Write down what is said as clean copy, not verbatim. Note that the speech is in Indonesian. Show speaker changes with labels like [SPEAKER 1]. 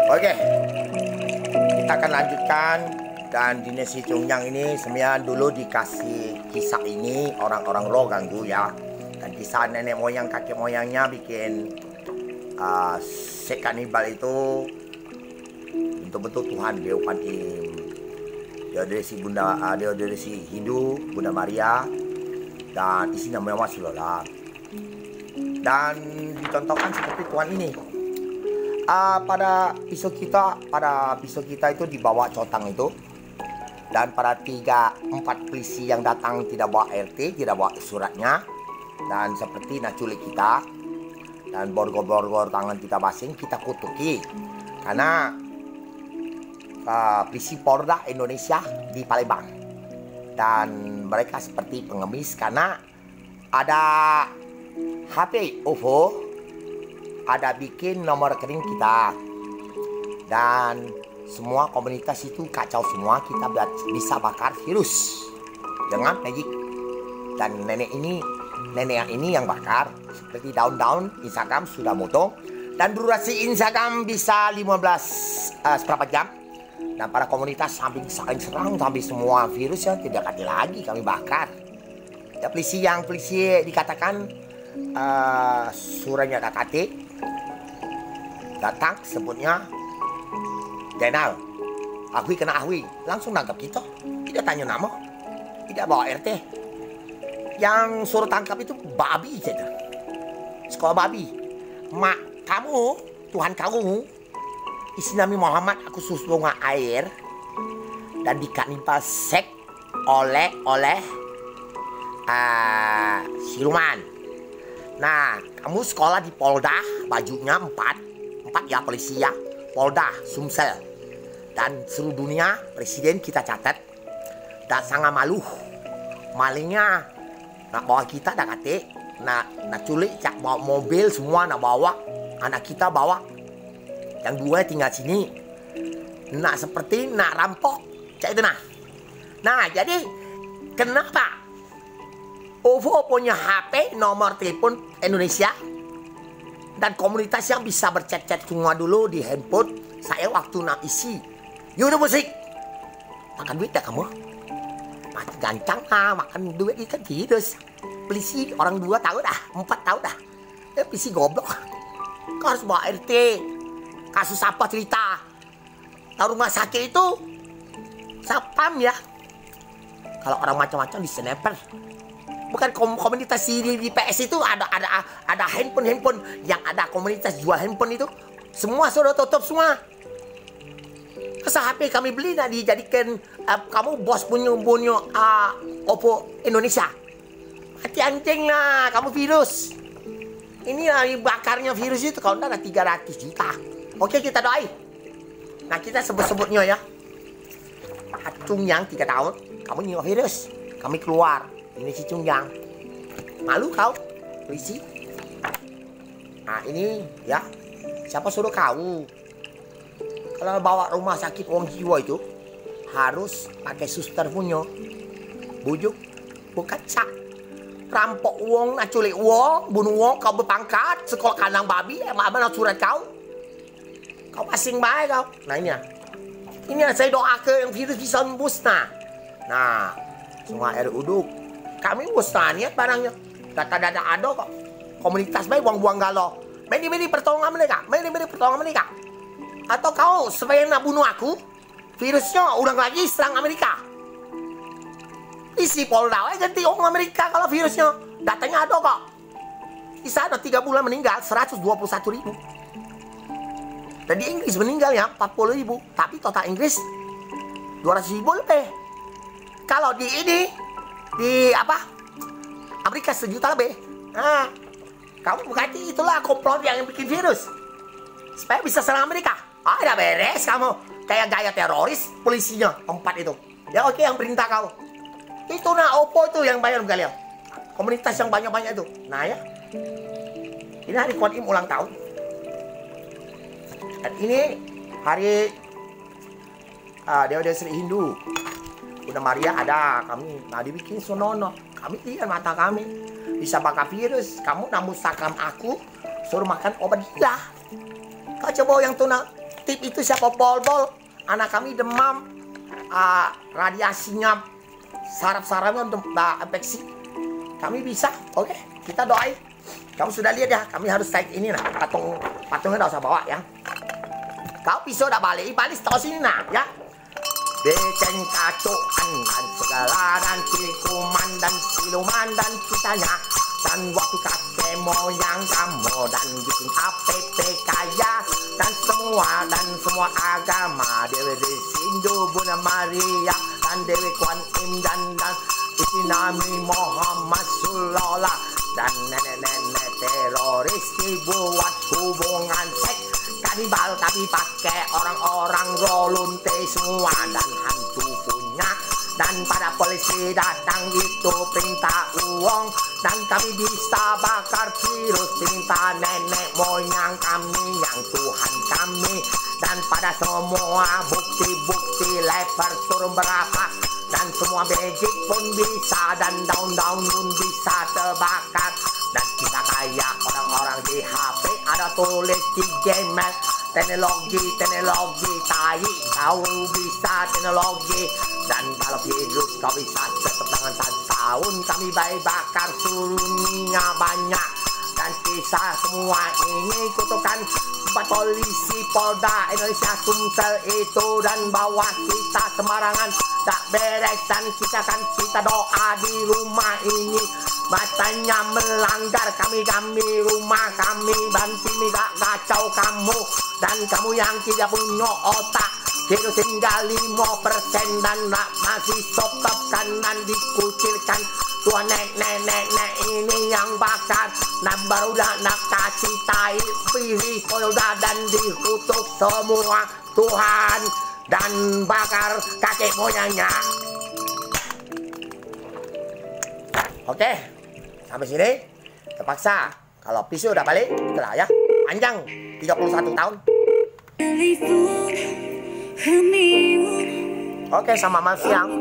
[SPEAKER 1] Oke, kita akan lanjutkan. Dan di Nasi Cungyang ini sebenarnya dulu dikasih kisah ini orang-orang Lo ganggu ya. Dan kisah nenek moyang kakek moyangnya bikin si kanibal itu bentuk-bentuk Tuhan Dewa Pan Im. Dia dari si Bunda, dia dari si Hindu Bunda Maria, dan isi namanya masih Lola. Dan dicontohkan seperti Tuhan ini. Pada pisau kita itu dibawa cotang itu, dan pada 3-4 polisi yang datang tidak bawa RT, tidak bawa suratnya, dan seperti nak culik kita, dan borgol-borgol tangan kita basing, kita kutuki karena polisi Polda Indonesia di Palembang, dan mereka seperti pengemis karena ada HP OVO, ada bikin nomor rekening kita, dan semua komunitas itu kacau semua. Kita bisa bakar virus dengan magic. Dan nenek yang ini yang bakar seperti daun-daun. Instagram sudah motong, dan durasi Instagram bisa 15 seberapa jam. Dan para komunitas saling serang sampai semua virus yang tidak ada lagi kami bakar. Ya, polisi dikatakan suratnya KKT datang, sebutnya Jenal Ahwi, kena Ahwi, langsung nangkap kita, tidak tanya nama, tidak bawa RT. Yang suruh tangkap itu babi saja, sekolah babi. Mak kamu, Tuhan kamu, isi Nabi Muhammad, aku susu air dan dikanibal sek oleh siluman. Nah, kamu sekolah di Polda, bajunya 4 ya, polisi ya, Polda, Sumsel. Dan seluruh dunia, presiden kita catat. Dan sangat malu. Malingnya nak bawa kita, nak kate, nak culik, cak bawa mobil semua nak bawa. Anak kita bawa. Yang 2 tinggal sini. Nak seperti nak rampok, cak itu nah. Nah, jadi kenapa OVO punya HP, nomor telepon Indonesia, dan komunitas yang bisa berchat-chat semua dulu di handphone. Saya waktu nak isi YouTube musik, makan duit dah kamu, mati gancang makan duit ikan virus. Polisi orang 2 tahu dah, 4 tahu dah. Polisi goblok. Kau harus bawa RT. Kasus apa cerita? Tahu rumah sakit itu sapam ya. Kalau orang macam-macam di sniper. Bukan komunitas di PS itu ada handphone yang ada komunitas jual handphone itu semua sudah tutup semua. Masa HP kami beli nak dijadikan kamu bos punya Oppo Indonesia? Mati anjing lah kamu virus. Ini bakarnya virus itu kalau ada 300 juta. Oke, kita doain. Nah, kita sebut-sebutnya ya. Cungyang 3 tahun, kamu nyiok virus, kami keluar. Ini si Cungyang. Malu kau, polisi. Nah, ini ya. Siapa suruh kau? Kalau bawa rumah sakit orang jiwa itu harus pakai suster punya. Bujuk, bukan cak. Rampok uang, nak culik uang, bunuh uang, kau berpangkat, sekolah kandang babi, mana surat kau? Kau pasing baik kau. Nah, ini ya. Ini yang saya doakan yang virus bisa musnah. Nah, semua air uduk. Kami musnah niat barangnya. Data-data ada kok. Komunitas baik buang-buang galau. Meni pertolongan mereka. Meni pertolongan mereka. Atau kau supaya nak bunuh aku, virusnya ulang lagi serang Amerika. Isi Polda ganti orang Amerika kalau virusnya. Datanya ada kok. Di sana 3 bulan meninggal 121.000. Dan di Inggris meninggal ya 40.000. Tapi total Inggris 200.000 lebih. Kalau di Amerika 1 juta lebih. Nah, kamu berarti itulah komplot yang bikin virus supaya bisa serang Amerika. Ah, udah beres kamu. Kayak gaya teroris polisinya 4 itu. Ya oke, yang perintah kau. Itu nah Oppo itu yang bayar kalian. Komunitas yang banyak-banyak itu. Nah ya. Ini hari Kuan Im ulang tahun. Dan ini hari Dewa Sri Hindu. Bunda Maria ada, kami nah dibikin sonono. Kami lihat mata kami bisa bakar virus. Kamu namun sakam aku suruh makan obat gila. Kau coba yang tuna tip itu siapa bol-bol. Anak kami demam, radiasinya saraf-sarafnya untuk infeksi. Kami bisa, oke? Kita doain. Kamu sudah lihat ya, kami harus naik ini nah, patungnya udah usah bawa ya. Kau pisau udah balik tahu sini nah ya. Beceng kacuan dan segala dan kuman dan siluman dan kitanya. Dan waktu kakek moyang kamu dan bikin KPP kaya. Dan semua agama Dewi Sindu Bunda Maria dan Dewi Kuan Im dan isi Nabi Muhammad Sulala. Dan nenek-nenek teroris dibuat hubungan seks kanibal tapi pakai orang-orang rolunte semua dan hantu punya. Dan pada polisi datang itu perintah uang. Dan kami bisa bakar virus perintah nenek moyang kami yang Tuhan kami. Dan pada semua bukti-bukti lebar turun berapa. Dan semua magic pun bisa dan daun-daun pun bisa terbakar. Dan kita kayak orang-orang di HP ada tulis di Gmail. Teknologi tai kau bisa teknologi. Dan kalau virus kau bisa tetap dengan 1 tahun. Kami baik bakar suruhnya banyak. Dan kisah semua ini kutukan buat polisi Polda Indonesia Sumsel itu. Dan bawah kita sembarangan tak beres. Dan kita doa di rumah ini. Matanya melanggar kami rumah kami banti tidak kacau kamu. Dan kamu yang tidak punya otak virus tinggal 5% dan masih sotop kanan dikucilkan. Tua nenek ini yang bakar. Nah baru nak kasih tai pilih Polda dan dikutuk semua Tuhan. Dan bakar kakek moyangnya. Oke, sampai sini terpaksa. Kalau pisau udah balik, itulah ya. Panjang 31 tahun. Oke, sama Mas siang.